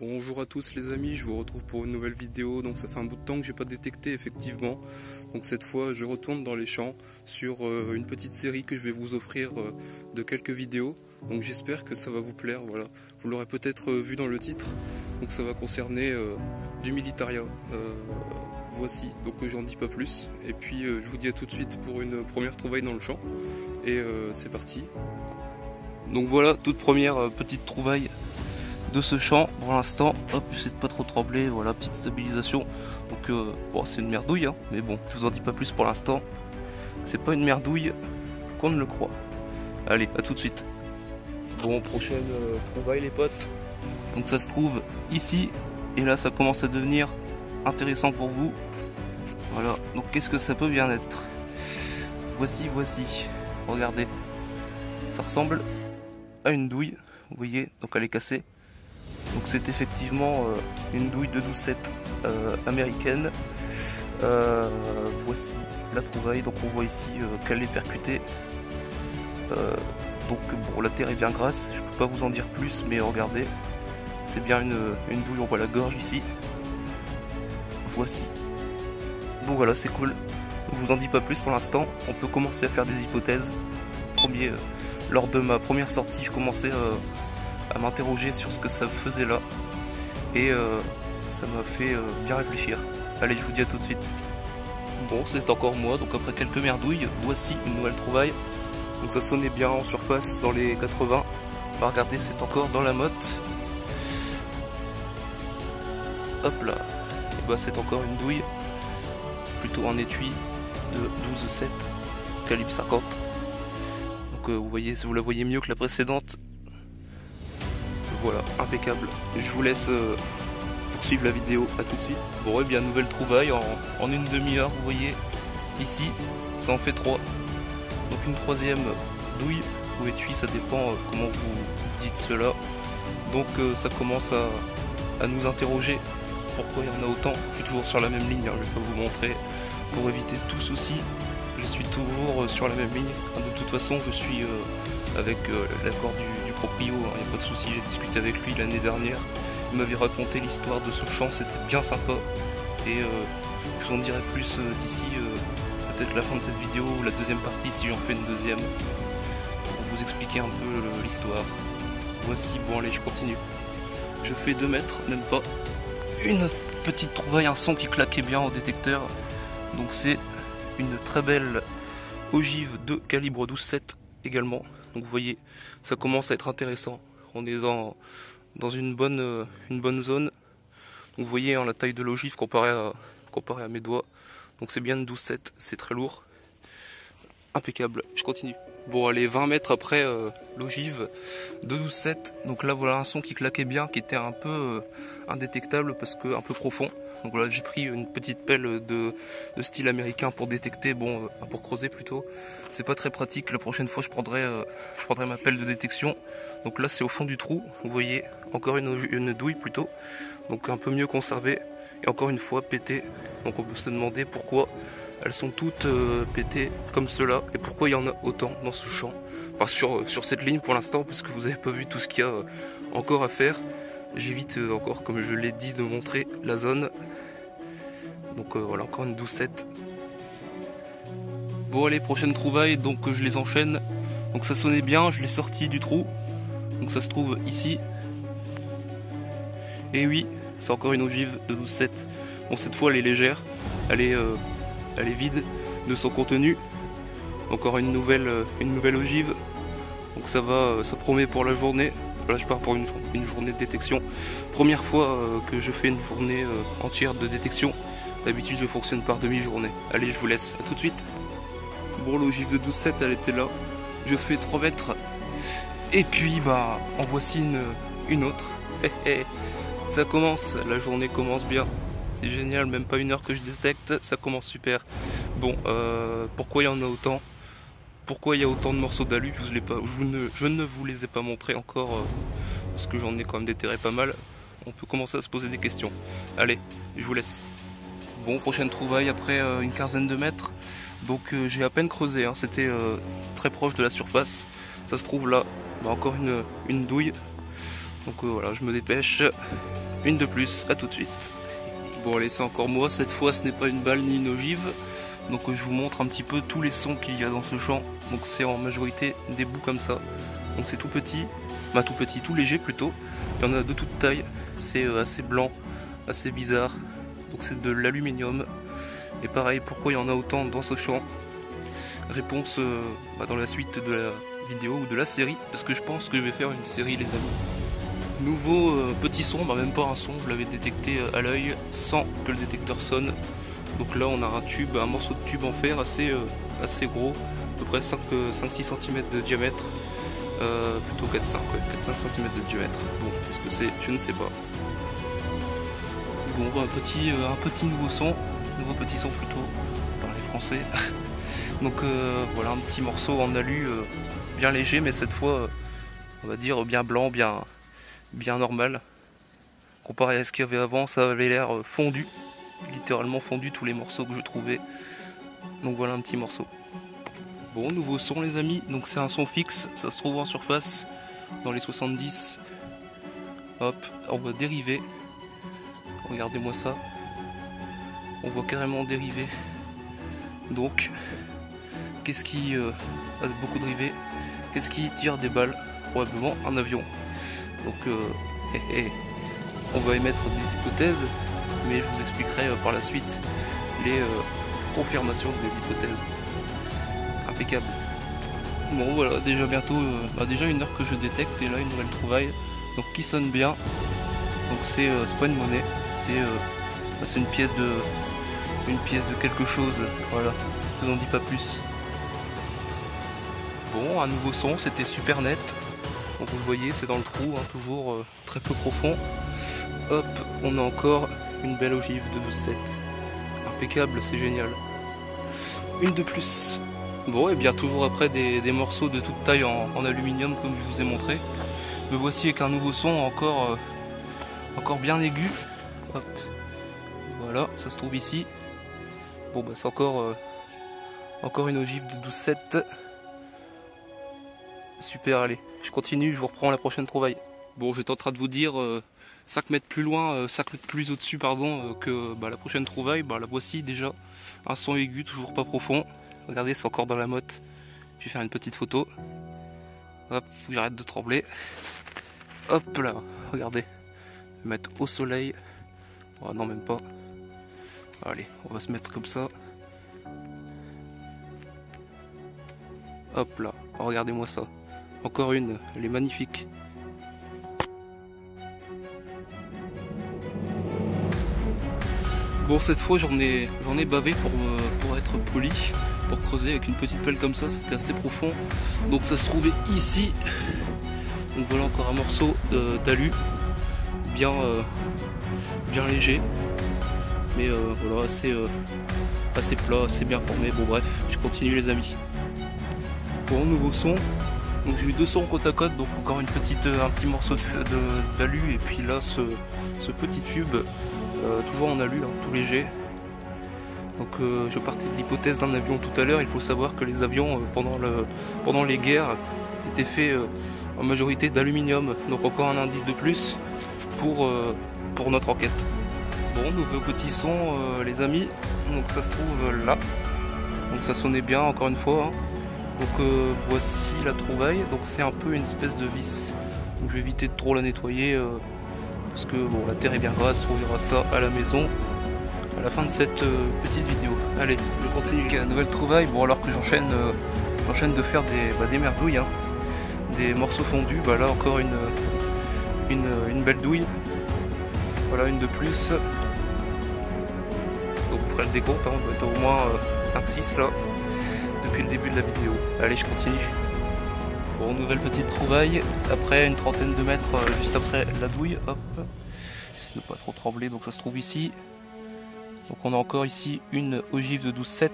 Bonjour à tous les amis, je vous retrouve pour une nouvelle vidéo. Donc ça fait un bout de temps que j'ai pas détecté effectivement. Donc cette fois je retourne dans les champs sur une petite série que je vais vous offrir de quelques vidéos. Donc j'espère que ça va vous plaire, voilà. Vous l'aurez peut-être vu dans le titre. Donc ça va concerner du militaria. Voici, donc j'en dis pas plus. Et puis je vous dis à tout de suite pour une première trouvaille dans le champ. Et c'est parti. Donc voilà, toute première petite trouvaille de ce champ pour l'instant. Hop, j'essaie de pas trop trembler, voilà, petite stabilisation. Donc bon, c'est une merdouille, hein, mais bon, je vous en dis pas plus pour l'instant. C'est pas une merdouille qu'on ne le croit. Allez, à tout de suite. Bon, prochaine trouvaille les potes. Donc ça se trouve ici, et là ça commence à devenir intéressant pour vous. Voilà, donc qu'est-ce que ça peut bien être? Voici, regardez. Ça ressemble à une douille, vous voyez, donc elle est cassée. Donc c'est effectivement une douille de 12-7 américaine. Voici la trouvaille, donc on voit ici qu'elle est percutée. Donc bon, la terre est bien grasse, je peux pas vous en dire plus, mais regardez, c'est bien une douille, on voit la gorge ici. Voici. Bon voilà, c'est cool. Je vous en dis pas plus pour l'instant, on peut commencer à faire des hypothèses. Lors de ma première sortie, je commençais à m'interroger sur ce que ça faisait là, et ça m'a fait bien réfléchir. Allez, je vous dis à tout de suite. Bon, c'est encore moi, donc après quelques merdouilles, voici une nouvelle trouvaille. Donc ça sonnait bien en surface dans les 80. Bah regardez, c'est encore dans la motte. Hop là, et bah c'est encore une douille, plutôt un étui de 12-7 calibre 50. Donc vous voyez, si vous la voyez mieux que la précédente. Voilà, impeccable. Je vous laisse poursuivre la vidéo, à tout de suite. Bon, et bien nouvelle trouvaille en une demi-heure, vous voyez, ici, ça en fait 3. Donc une troisième douille ou étui, ça dépend comment vous dites cela. Donc ça commence à nous interroger. Pourquoi il y en a autant? Je suis toujours sur la même ligne, hein, je vais pas vous montrer. Pour éviter tout souci, je suis toujours sur la même ligne. De toute façon, je suis avec l'accord du proprio, il n'y a pas de souci, j'ai discuté avec lui l'année dernière. Il m'avait raconté l'histoire de ce champ, c'était bien sympa. Et je vous en dirai plus d'ici peut-être la fin de cette vidéo ou la deuxième partie si j'en fais une deuxième, pour vous expliquer un peu l'histoire. Voici, bon allez, je continue. Je fais 2 mètres, même pas. Une petite trouvaille, un son qui claquait bien au détecteur. Donc c'est une très belle ogive de calibre 12-7 également. Donc vous voyez, ça commence à être intéressant. On est dans une bonne zone. Donc vous voyez hein, la taille de l'ogive comparée à mes doigts. Donc c'est bien une 12-7, c'est très lourd. Impeccable, je continue. Bon allez, 20 mètres après l'ogive de 12-7. Donc là voilà un son qui claquait bien, qui était un peu indétectable parce que un peu profond. Donc voilà, j'ai pris une petite pelle de style américain pour détecter, bon, pour creuser plutôt. C'est pas très pratique, la prochaine fois je prendrai ma pelle de détection. Donc là c'est au fond du trou, vous voyez, encore une douille plutôt. Donc un peu mieux conservée, et encore une fois pétée. Donc on peut se demander pourquoi elles sont toutes pétées comme cela, et pourquoi il y en a autant dans ce champ. Enfin sur cette ligne pour l'instant, parce que vous avez pas vu tout ce qu'il y a encore à faire. J'évite encore, comme je l'ai dit, de montrer la zone. Donc voilà, encore une 12-7. Bon allez, prochaine trouvaille, donc je les enchaîne. Donc ça sonnait bien, je l'ai sorti du trou. Donc ça se trouve ici. Et oui, c'est encore une ogive de 12-7. Bon, cette fois elle est légère, elle est vide de son contenu. Encore une nouvelle ogive. Donc ça promet pour la journée. Là je pars pour une journée de détection. Première fois que je fais une journée entière de détection. D'habitude je fonctionne par demi-journée. Allez, je vous laisse, à tout de suite. Bon, l'ogive de 12-7 elle était là. Je fais 3 mètres. Et puis bah en voici une autre. Ça commence, la journée commence bien. C'est génial, même pas 1 heure que je détecte, ça commence super. Bon, pourquoi il y en a autant? Pourquoi il y a autant de morceaux d'alu? Je ne vous les ai pas montrés encore, parce que j'en ai quand même déterré pas mal. On peut commencer à se poser des questions. Allez, je vous laisse. Bon, prochaine trouvaille après une quinzaine de mètres. Donc j'ai à peine creusé, hein. C'était très proche de la surface. Ça se trouve là, bah, encore une douille. Donc voilà, je me dépêche. Une de plus, à tout de suite. Bon allez, c'est encore moi, cette fois ce n'est pas une balle ni une ogive. Donc je vous montre un petit peu tous les sons qu'il y a dans ce champ. Donc c'est en majorité des bouts comme ça. Donc c'est tout petit, tout léger plutôt. Il y en a de toute taille, c'est assez blanc, assez bizarre. Donc c'est de l'aluminium. Et pareil, pourquoi il y en a autant dans ce champ? Réponse dans la suite de la vidéo ou de la série, parce que je pense que je vais faire une série les amis. Nouveau petit son, même pas un son, je l'avais détecté à l'œil sans que le détecteur sonne. Donc là on a un morceau de tube en fer assez gros, à peu près 5-6 cm de diamètre, plutôt 4-5 cm de diamètre. Bon, qu'est-ce que c'est? Je ne sais pas. Bon, un petit nouveau petit son plutôt, pour parler français. Donc voilà, un petit morceau en alu bien léger, mais cette fois on va dire bien blanc, bien normal. Comparé à ce qu'il y avait avant, ça avait l'air fondu, littéralement fondu tous les morceaux que je trouvais. Donc voilà un petit morceau. Bon, nouveau son les amis, donc c'est un son fixe, ça se trouve en surface dans les 70. Hop, on va dériver. Regardez-moi ça. On voit carrément dériver. Donc, qu'est-ce qui a beaucoup dérivé? Qu'est-ce qui tire des balles? Probablement un avion. Donc, on va émettre des hypothèses, mais je vous expliquerai par la suite les confirmations des hypothèses. Impeccable. Bon voilà, déjà bientôt, déjà 1 heure que je détecte et là une nouvelle trouvaille. Donc qui sonne bien. Donc c'est pas une monnaie, c'est une pièce de quelque chose. Voilà, je vous en dis pas plus. Bon, un nouveau son, c'était super net. Donc vous le voyez, c'est dans le trou, toujours très peu profond. Hop, on a encore une belle ogive de 12-7. Impeccable, c'est génial. Une de plus. Bon, et bien toujours après des morceaux de toute taille en aluminium comme je vous ai montré. Me voici avec un nouveau son encore bien aigu. Hop. Voilà, ça se trouve ici. Bon c'est encore une ogive de 12-7. Super, allez, je continue, je vous reprends la prochaine trouvaille. Bon, j'étais en train de vous dire 5 mètres plus loin, 5 mètres plus au-dessus, pardon, que la prochaine trouvaille. La voici déjà. Un son aigu, toujours pas profond. Regardez, c'est encore dans la motte. Je vais faire une petite photo. Hop, faut que j'arrête de trembler. Hop là, regardez. Je vais mettre au soleil. Oh, non, même pas. Allez, on va se mettre comme ça. Hop là, regardez-moi ça. Encore une, elle est magnifique. Bon, cette fois j'en ai bavé pour être poli, pour creuser avec une petite pelle comme ça, c'était assez profond. Donc ça se trouvait ici. Donc voilà encore un morceau d'alu, bien léger, mais voilà, assez plat, assez bien formé. Bon bref, je continue les amis. Bon, nouveau son. Donc j'ai eu 2 sons côte à côte, donc encore un petit morceau d'alu, et puis là ce petit tube, toujours en alu, tout léger. Donc je partais de l'hypothèse d'un avion tout à l'heure. Il faut savoir que les avions pendant les guerres étaient faits en majorité d'aluminium, donc encore un indice de plus pour notre enquête. Bon, nouveau petit son les amis, donc ça se trouve là, donc ça sonnait bien encore une fois. Donc voici la trouvaille, donc c'est un peu une espèce de vis, donc je vais éviter de trop la nettoyer parce que bon, la terre est bien grasse. On verra ça à la maison à la fin de cette petite vidéo. Allez, je continue avec la nouvelle trouvaille. Bon, alors que j'enchaîne de faire des merdouilles, des morceaux fondus. Là encore une belle douille, voilà, une de plus. Donc vous ferez le décompte, on doit être au moins 5-6 là depuis le début de la vidéo. Allez, je continue. Bon, nouvelle petite trouvaille, après une trentaine de mètres juste après la douille. Hop, ne pas trop trembler, donc ça se trouve ici. Donc on a encore ici une ogive de 12-7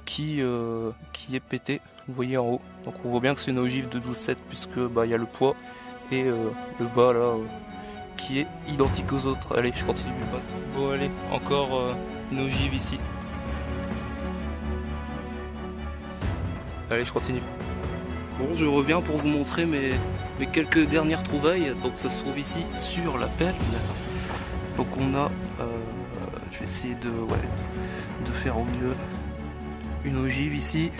qui est pétée, vous voyez en haut. Donc on voit bien que c'est une ogive de 12-7 puisque il y a le poids et le bas là qui est identique aux autres. Allez, je continue. Bon allez, encore une ogive ici. Allez, je continue. Bon, je reviens pour vous montrer mes quelques dernières trouvailles. Donc ça se trouve ici sur la pelle. Donc on a, je vais essayer de faire au mieux, une ogive ici.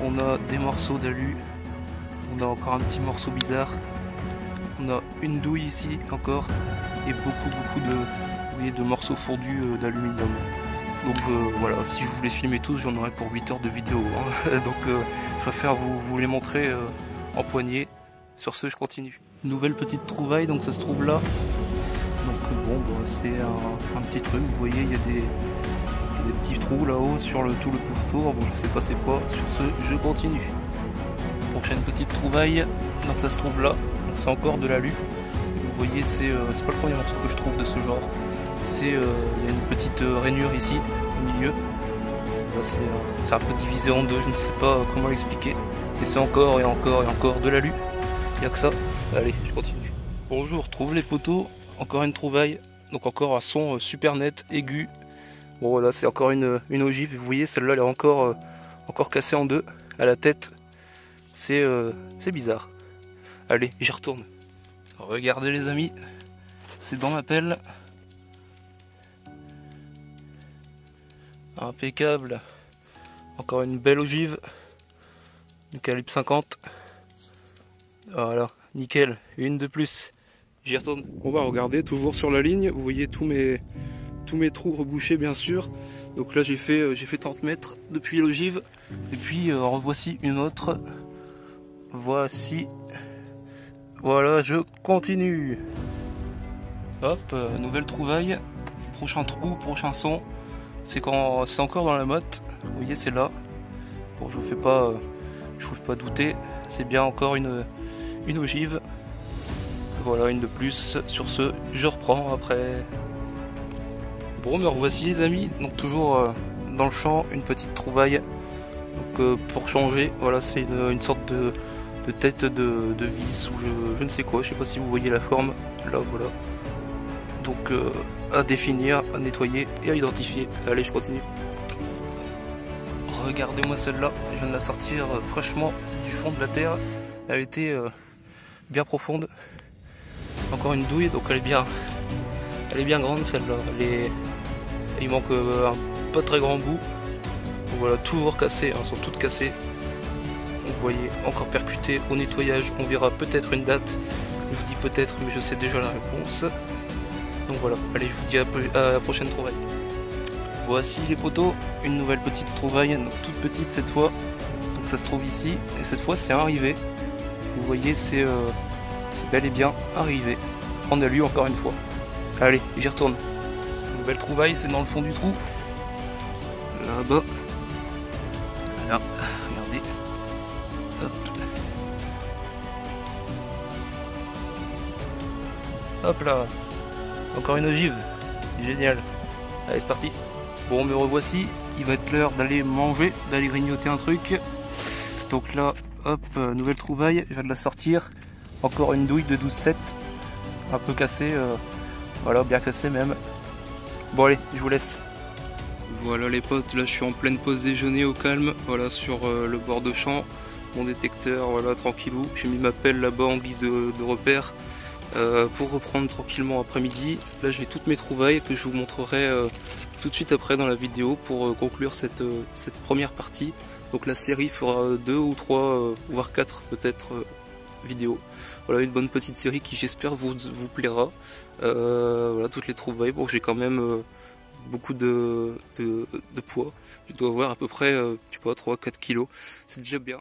On a des morceaux d'alu. On a encore un petit morceau bizarre. On a une douille ici encore. Et beaucoup de morceaux fondus d'aluminium. Donc voilà, si je voulais filmer tous, j'en aurais pour 8 heures de vidéo. Hein. Donc je préfère vous les montrer en poignée. Sur ce, je continue. Nouvelle petite trouvaille, donc ça se trouve là. Donc bon, c'est un petit truc. Vous voyez, il y a des petits trous là-haut sur tout le pourtour. Bon, je sais pas c'est quoi. Sur ce, je continue. Prochaine petite trouvaille, donc ça se trouve là. Donc c'est encore de l'alu. Vous voyez, c'est pas le premier morceau que je trouve de ce genre. Il y a une petite rainure ici au milieu. C'est un peu divisé en deux, je ne sais pas comment l'expliquer. Et c'est encore et encore et encore de l'alu. Il n'y a que ça. Allez, je continue. Bonjour, je trouve les poteaux. Encore une trouvaille. Donc encore un son super net, aigu. Bon voilà, c'est encore une ogive. Vous voyez, celle-là elle est encore cassée en deux. À la tête. C'est bizarre. Allez, j'y retourne. Regardez les amis. C'est dans ma pelle. Impeccable. Encore une belle ogive. Du calibre 50. Voilà, nickel. Une de plus. J'y retourne. On va regarder, toujours sur la ligne. Vous voyez tous mes trous rebouchés bien sûr. Donc là j'ai fait 30 mètres depuis l'ogive. Et puis revoici une autre. Voici. Voilà, je continue. Hop, nouvelle trouvaille. Prochain trou, prochain son. C'est encore dans la motte. Vous voyez, c'est là. Bon, je vous fais pas douter. C'est bien encore une ogive. Voilà, une de plus. Sur ce, je reprends après. Bon, me revoici les amis. Donc toujours dans le champ, une petite trouvaille. Donc pour changer, voilà, c'est une sorte de tête de vis ou je ne sais quoi. Je sais pas si vous voyez la forme. Là, voilà. Donc à définir, à nettoyer et à identifier. Allez, je continue. Regardez-moi celle-là, je viens de la sortir fraîchement du fond de la terre. Elle était bien profonde. Encore une douille, donc elle est bien grande celle-là. Il manque un pas très grand bout. Donc voilà, toujours cassées, elles sont toutes cassées. Donc vous voyez, encore percuté au nettoyage. On verra peut-être une date. Je vous dis peut-être, mais je sais déjà la réponse. Donc voilà, allez, je vous dis à la prochaine trouvaille. Voici les poteaux, une nouvelle petite trouvaille, donc toute petite cette fois. Donc ça se trouve ici, et cette fois c'est arrivé. Vous voyez, c'est bel et bien arrivé. En alu encore une fois. Allez, j'y retourne. Nouvelle trouvaille, c'est dans le fond du trou. Là-bas. Là, regardez. Hop. Hop là. Encore une ogive. Génial. Allez, c'est parti. Bon, me revoici. Il va être l'heure d'aller manger, d'aller grignoter un truc. Donc là, hop, nouvelle trouvaille. Je viens de la sortir. Encore une douille de 12,7. Un peu cassée. Voilà, bien cassée même. Bon, allez, je vous laisse. Voilà les potes, là je suis en pleine pause déjeuner au calme. Voilà, sur le bord de champ. Mon détecteur, voilà, tranquillou. J'ai mis ma pelle là-bas en guise de repère. Pour reprendre tranquillement après-midi. Là j'ai toutes mes trouvailles que je vous montrerai tout de suite après dans la vidéo pour conclure cette première partie. Donc la série fera 2 ou 3 voire 4 peut-être vidéos. Voilà, une bonne petite série qui j'espère vous plaira. Voilà, toutes les trouvailles. Bon, j'ai quand même beaucoup de poids. Je dois avoir à peu près, je sais pas, 3-4 kilos. C'est déjà bien.